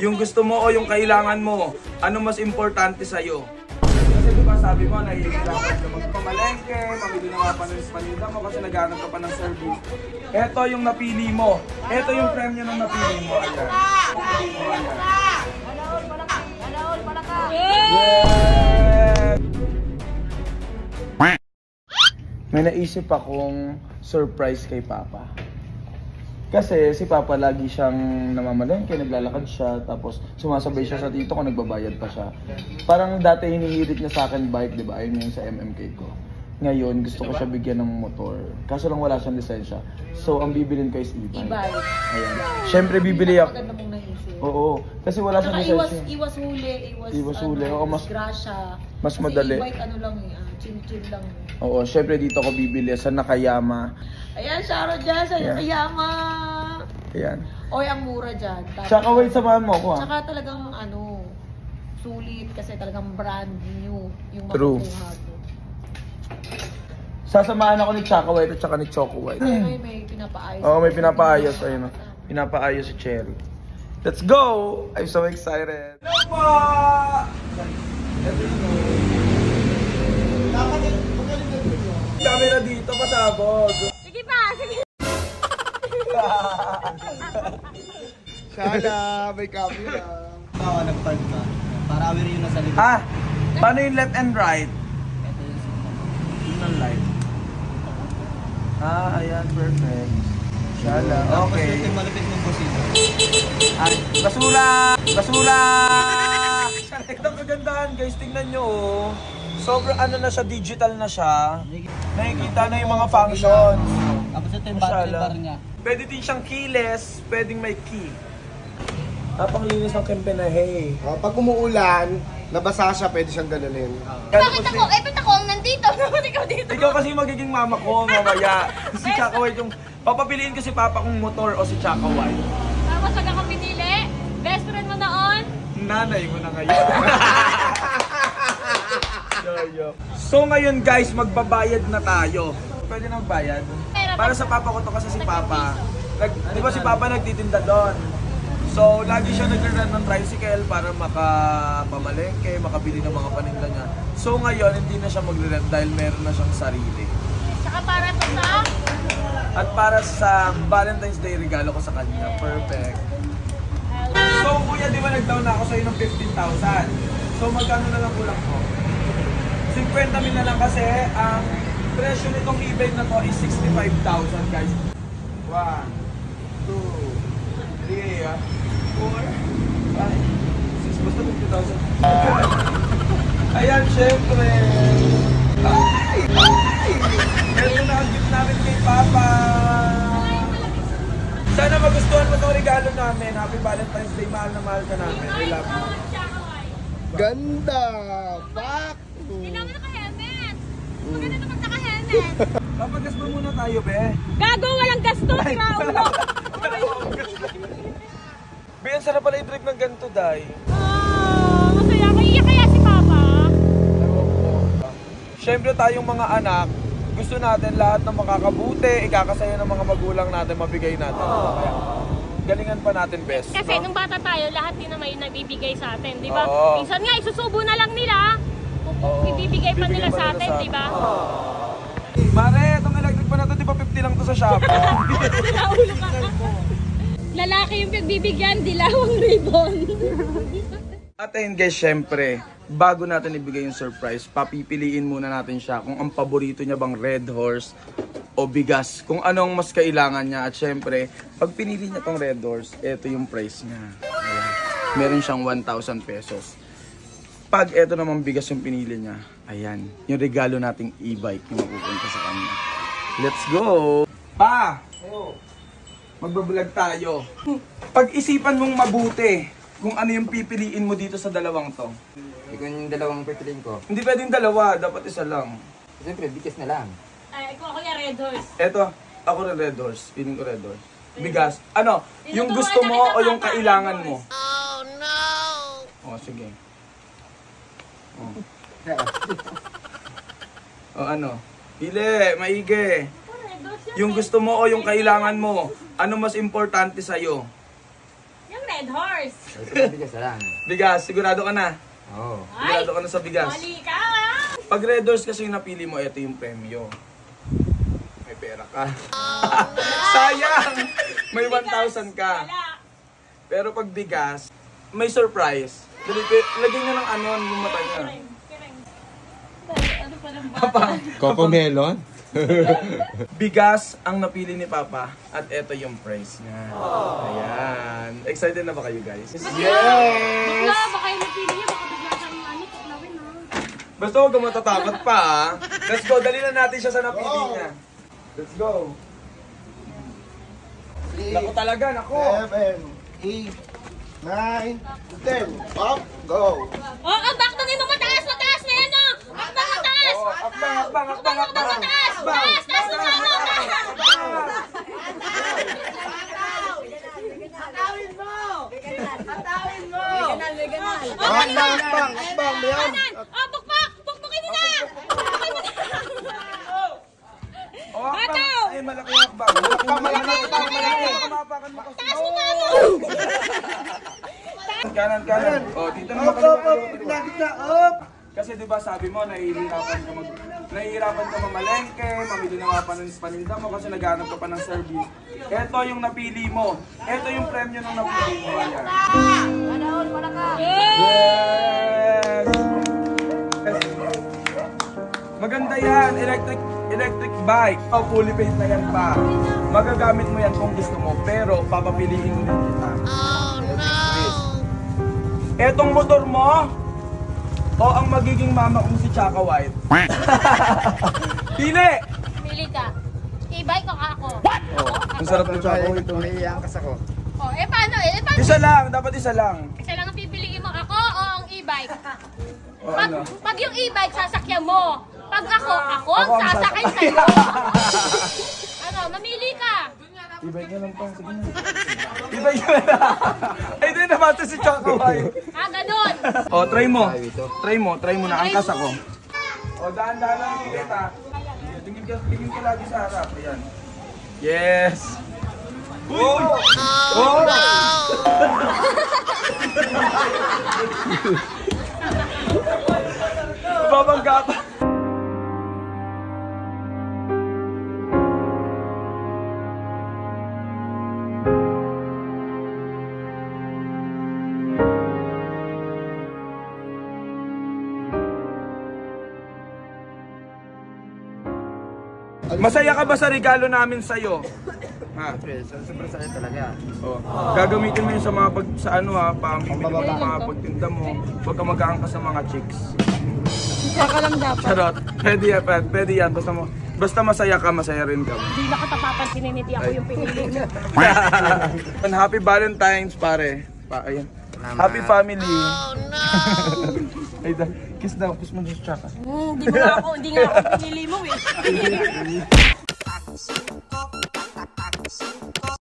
Yung gusto mo o yung kailangan mo, ano mas importante sa'yo? Kasi diba sabi mo, nahihirapan ka magpamalengke, mamili ng mga paninda mo kasi naghanap ka pa ng service. Ito yung napili mo. Ito yung premyo ng napili mo. Ayan. Yeah! May naisip akong surprise kay Papa. Kasi si Papa lagi siyang namamalengke, naglalakad siya, tapos sumasabay siya sa tito ko, nagbabayad pa siya. Parang dati hinihirit niya sa akin bike, di ba? Ayun yung sa MMK ko. Ngayon, gusto ko siya bigyan ng motor. Kaso lang wala siyang lisensya. So, ang bibilin ko is e-bike. Ayan. Siyempre, bibili ako. Maganda mong naisip. Oo. Kasi wala siyang lisensya. Iwas huli, Oo, mas grasya. Mas madali. Kasi e-bike ano lang chin-chin lang. Oo, syempre dito ako bibili sa Nakayama. Ayan, Sharon dyan sa Nakayama. Ayan. Oy, ang mura dyan. Tsaka wait, samahan mo ako ha. Tsaka talagang sulit kasi talagang brand new yung True. makukuha ko. Sasamahan ako ni Chaka White at saka ni Choco White. Ay, may pinapaayos. Oo, may pinapaayos. Ayun, pinapaayos si Cherry. Let's go! I'm so excited. Hello po! Camera dito, pasabog. Sige pa, sige. Sana, may camera. Bawa ng part ka. Para aware yun nasa likod. Ah, paano yung left and right? Yun ang light. Ah, ayan, perfect. Shala, okay. Tapos yung malapit mong busina. Ay, basura! Basura! Ito ang kagandahan guys, tingnan nyo. Sobrang ano na siya, digital na siya. Nakikita na yung mga functions. Tapos ito yung battery bar niya. Pwede din siyang keyless, pwedeng may key. Napanglinis ng kempenahe. Pag umuulan, nabasa siya, pwede siyang ganunin. Bakit ako? Eh, ba't ako ang nandito? Bakit ikaw dito? Ikaw kasi magiging mama ko mamaya. Si Chaka White yung... Papapiliin ko si Papa kung motor o si Chaka White. Tapos wag ako pinili. Best friend mo noon. Nanay mo na ngayon. So ngayon guys, magbabayad na tayo. Pwede na magbayad? Para sa Papa ko to kasi si Papa. Di ba si Papa nagtitinda doon? So lagi siya nag-run ng tricycle para makapamalengke, makabili ng mga paninda niya. So ngayon hindi na siya mag-rent dahil meron na siyang sarili. Saka para to sa... At para sa Valentine's Day regalo ko sa kanya. Perfect. So kuya, di ba nag-down na ako sa'yo ng 15,000? So magkano na lang kulang ko? 50,000 na lang kasi ang presyo nitong e-bike na to is 65,000 guys. 1, 2, 3, 4, 5, 6, basta 50,000. Ayan, syempre. Ay! Ito na ang gift namin kay Papa. Sana magustuhan mo itong regalo namin. Happy Valentine's Day. Mahal na mahal ka namin. I love you. Ganda! Pak! Hindi naman naka-helmet. Maganda naman naka-helmet. Papagas mo muna tayo, be. Gago, walang gasto. Be, ang sarap pala i-drive ng ganito, Day. Masaya ako. Iyak kaya si Papa. Siyempre tayong mga anak, gusto natin lahat ng makakabuti, ikakasaya ng mga magulang natin, mabigay natin. Kaya, galingan pa natin, best. Kasi nung bata tayo, lahat din naman yung nabibigay sa atin, di ba? Minsan nga, isusubo na lang nila. Ibibigay pa nila sa atin, di ba? Mare, itong electric pa na ito, di ba 50 lang ito sa Shopee? Naulo ka. Lalaki yung pagbibigyan, dilawang ribbon. At ayun guys, syempre, bago natin ibigay yung surprise, papipiliin muna natin siya kung ang paborito niya bang Red Horse o bigas. Kung anong mas kailangan niya. At syempre, pag pinili niya tong Red Horse, ito yung price niya. Ayan. Meron siyang 1,000 pesos. Pag ito namang bigas yung pinili niya, ayan, yung regalo nating e-bike yung mapupunta sa kanya. Let's go! Pa! Magbablog tayo. Pag-isipan mong mabuti kung ano yung pipiliin mo dito sa dalawang to. Ikaw yung dalawang pipiliin ko. Hindi pwedeng dalawa, dapat isa lang. Siyempre, bigas na lang. Ay, ako yung Red Horse. Eto, ako rin Red Horse. Feeling ko Red Horse. Bigas. Ano? Yung gusto mo o yung kailangan mo? Oh no! Oh, sige. Oh. O ano? Pili, maigi. Yung gusto mo o yung kailangan mo? Ano mas importante sa'yo? Yung Red Red Horse. Bigas na lang. Bigas, sigurado ka na. Oo. Sigurado ka na sa bigas. Mali ka! Pag Red Horse kasi yung napili mo, ito yung premyo. May pera ka. Sayang! May 1,000 ka. Wala. Pero pag bigas, may surprise. Lagyan niya ng ano yung mata niya. Ano pa ng bata? Coco Melon? Bigas ang napili ni Papa at ito yung prize niya. Ayan. Excited na ba kayo guys? Bakla, baka yung napili niya, baka bigla siyang tuklawin ha. Basta huwag ka matatakot pa ah. Let's go, dali na natin siya sa napili niya. Let's go. Naku talaga, naku. 7, 8, 9, 10. Up, go! Oh, ang bakdangin mo mataas, mataas na yan oh! Akbang, mataas! Oh, akbang, akbang, akbang, akbang. Mataas! Taas, taas mo ano! Akbang, akbang, Leon! Oh, bukbak! Bukbakin mo na! Bukbakin mo na! Oh, akbang. Bataw! Ay, malaki yung akbang. Malaki. Kumapakan mo kasi. Taas mo pa ano! Kanan, kanan. Oh, dito na Up, up, up! Gitna, gitna, up! Kasi 'di ba sabi mo nahihirapan ka mamalengke, mamili ng mga paninda mo kasi naghahanap ka pa ng service. Ito yung napili mo. Ito yung premyo ng napili mo. Ayan. Yes! Maganda yan, electric bike. O fully paid na yan pa. Magagamit mo yan kung gusto mo, pero papapiliin mo din kita. Oh no! Etong motor mo, o ang magiging mama kong si Chaka White? Pili! Pili ka. E-bike o ako? Ang sarap ng Chaka White. Naiiangkas ako. Oh, eh paano eh? Paano? Isa lang, dapat isa lang. Isa lang ang pipiliin mo, ako o ang e-bike? O ano? Pag yung e-bike, sasakyan mo. Pag ako Ako ang ang sasakay sasakay. sa'yo. Ano, mamili ka. E-bike nga lang pa, sige na. E-bike nga lang. Ay, di naman ito si Chaka White. Ah, ganun. O, try mo. Try mo na. Angkas ako. O, dahan-dahan lang ulit ha. Tingin ka lagi sa harap. Ayan. Yes! Oh! Oh! Babangga pa. Masaya ka ba sa regalo namin sa'yo? Ha? Sobrang saya talaga. Oh. Gagamitin mo yun sa mga pambili mo ng mga pagtinda mo. Huwag ka mag-aangkas sa mga chicks. Saka lang dapat. Charot. Pwede yan, pwede yan. Basta masaya ka, masaya rin ka. Hindi na katapapansin ni ako yung pinili mo. And happy Valentine's, pare. Ayan. Happy family. Oh no! Ay, kiss daw, kiss mo sa Chaka. Hindi nga ako pinili mo eh.